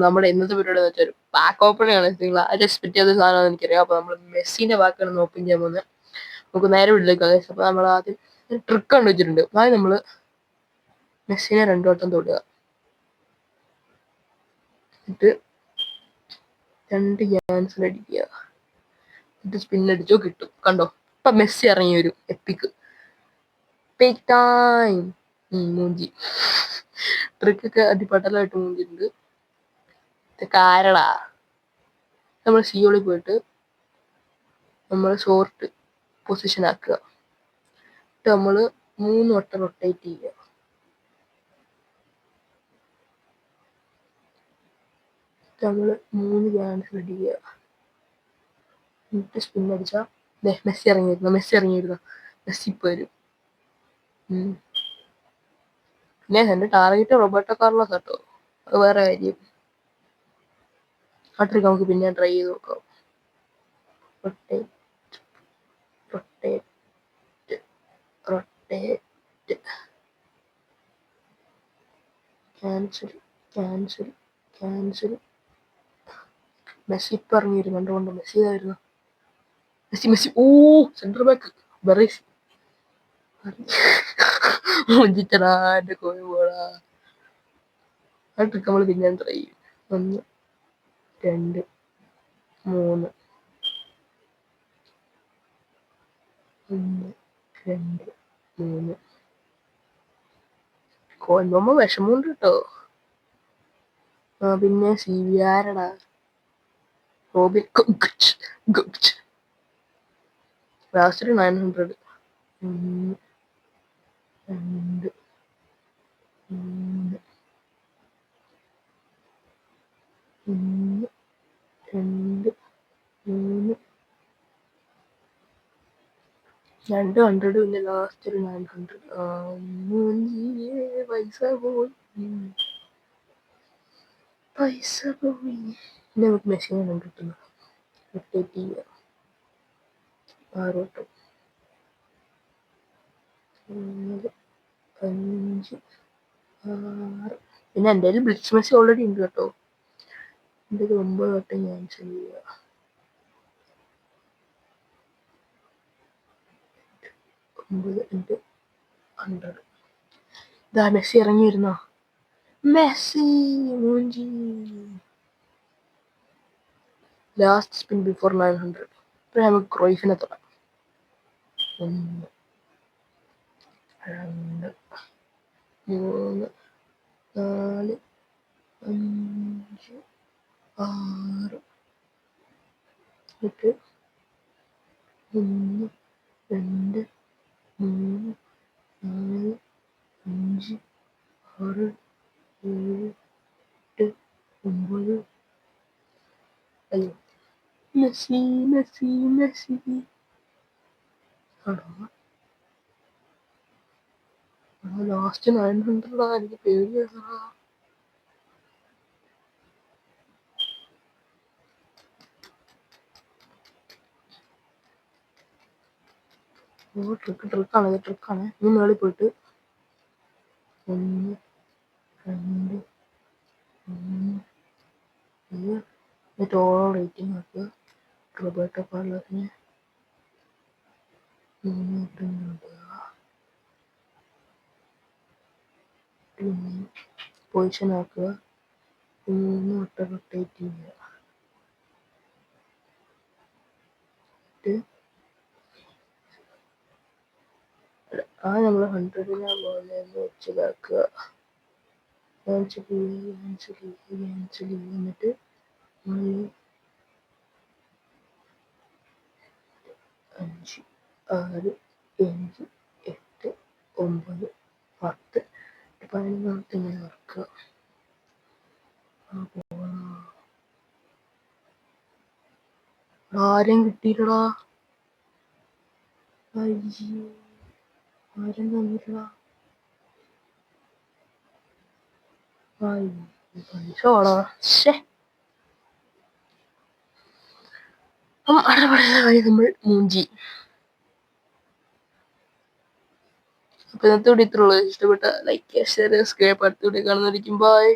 നമ്മുടെ ഇന്നത്തെ പരിപാടി എന്ന് വെച്ചാൽ പാക്ക് ഓപ്പണിംഗ് നിങ്ങൾ ആരും എക്സ്പെക്ട് ചെയ്ത സാധനമാണ് എനിക്കറിയാം. അപ്പൊ നമ്മൾ മെസ്സിന്റെ പാക്കാണ് ഓപ്പൺ ചെയ്യാൻ പോകുന്നത്. നമുക്ക് നേരെ വീട്ടിലേക്ക്. അപ്പൊ നമ്മൾ ആദ്യം ട്രിക്ക് കണ്ടുവച്ചിട്ടുണ്ട്. ആദ്യം നമ്മള് മെസ്സിനെ 2 വട്ടം തൊടുക, എന്നിട്ട് 2 ക്യാൻസൽ അടിക്കുക, എന്നിട്ട് സ്പിന്നടിച്ചോ കിട്ടും. കണ്ടോ, ഇപ്പൊ മെസ്സി ഇറങ്ങി വരും. Epic time. മൂഞ്ചി ട്രിക്കൊക്കെ അടിപടലായിട്ട് മൂഞ്ചിട്ടുണ്ട്. കാരടാ നമ്മൾ സിയോളിൽ പോയിട്ട് നമ്മൾ ഷോർട്ട് പൊസിഷൻ ആക്കുക. എന്നിട്ട് നമ്മൾ 3 വട്ടം റൊട്ടേറ്റ് ചെയ്യുക. നമ്മൾ 3 ക്യാൻസൽ അടിക്കുക, എന്നിട്ട് സ്പിൻ അടിച്ചാൽ മെസ്സി ഇറങ്ങിയിരുന്നു. മെസ്സി ഇപ്പൊ വരും. പിന്നെ എന്റെ ടാർഗറ്റ് റോബർട്ടോ കാർലോസ് കേട്ടോ, അത് വേറെ കാര്യം. ആ ട്രിക്ക് നമുക്ക് പിന്നെ ട്രൈ ചെയ്ത് നോക്കാം. Rotate cancel. മെസ്സി ഇപ്പൊ ഇറങ്ങിയിരുന്നു. കണ്ടുകൊണ്ട് മെസ്സി ആയിരുന്നു. മെസ്സി ഓ സെന്റർ ബാക്ക് ബറീസ് മുഞ്ചിച്ചടാ എന്റെ കോഴി പോടാ. ആ ട്രിക്ക് നമ്മൾ പിന്നെ ട്രൈ ചെയ്യും. 1 2 3 1 2 3 കോയമ്പോ വിഷമമുണ്ട് കേട്ടോ. പിന്നെ സിവിയാരടാ റോബിൻ ലാസ്റ്റ് 900. 1 2 3 1 2 3 200. പിന്നെ ലാസ്റ്റ് ഒരു 900. പൈസ പോയി. പിന്നെ നമുക്ക് മെഷീൻ കിട്ടുന്നു. റൊട്ടേറ്റ് ചെയ്യുക 6 വട്ടം. 4 5 6. പിന്നെ എൻ്റെ കയ്യിൽ ബ്ലിറ്റ്സ് മെസ്സി ഓൾറെഡി ഉണ്ട് കേട്ടോ. എൻ്റെ 9 വട്ടം ക്യാൻസൽ ചെയ്യുക. 9 × 100. ഇതാ മെസ്സി ഇറങ്ങി വരുന്നോ. മെസ്സി മൂഞ്ചി. Last spin before 900. ഇപ്പൊ നമുക്ക് ക്രോയിഫിനെ തൊടാം. 1 2 3 4 5 6. എന്നിട്ട് 1 2 3 4 5 6 7 8 9. അയ്യോ മെസ്സി ലാസ്റ്റ് 900. എനിക്ക് പേടിയാ. ട്രിക്കാണ്. ഇനി മേളിൽ പോയിട്ട് 1 2 3 എന്നിട്ട് ഓരോ റേറ്റിംഗ് ആക്കുക. റോബർട്ടോ കാർലോസിനെ 3 വട്ടം ഇടുക. പൊസിഷൻ ആക്കുക. 3 വട്ടം റൊട്ടേറ്റ് ചെയ്യുക. നമ്മൾ 100 പോലെ വെച്ചിതാക്കുക. ക്യാൻസൽ ചെയ്യുക. എന്നിട്ട് 5 6 5 8 9 10 11 ഇങ്ങനെ വറക്കുക. ആരെയും കിട്ടിയില്ലടാ. ആരും തന്നില്ലടാ. പൈസ വേണോ. നമ്മൾ മൂഞ്ചി. അപ്പൊ ഇന്നത്തെ വീഡിയോ ഇത്രയുള്ളൂ. ഇഷ്ടപ്പെട്ട ലൈക്ക് ഷെയർ സബ്സ്ക്രൈബ്. അടുത്ത വീഡിയോ കാണുന്നതായിരിക്കും. ബൈ.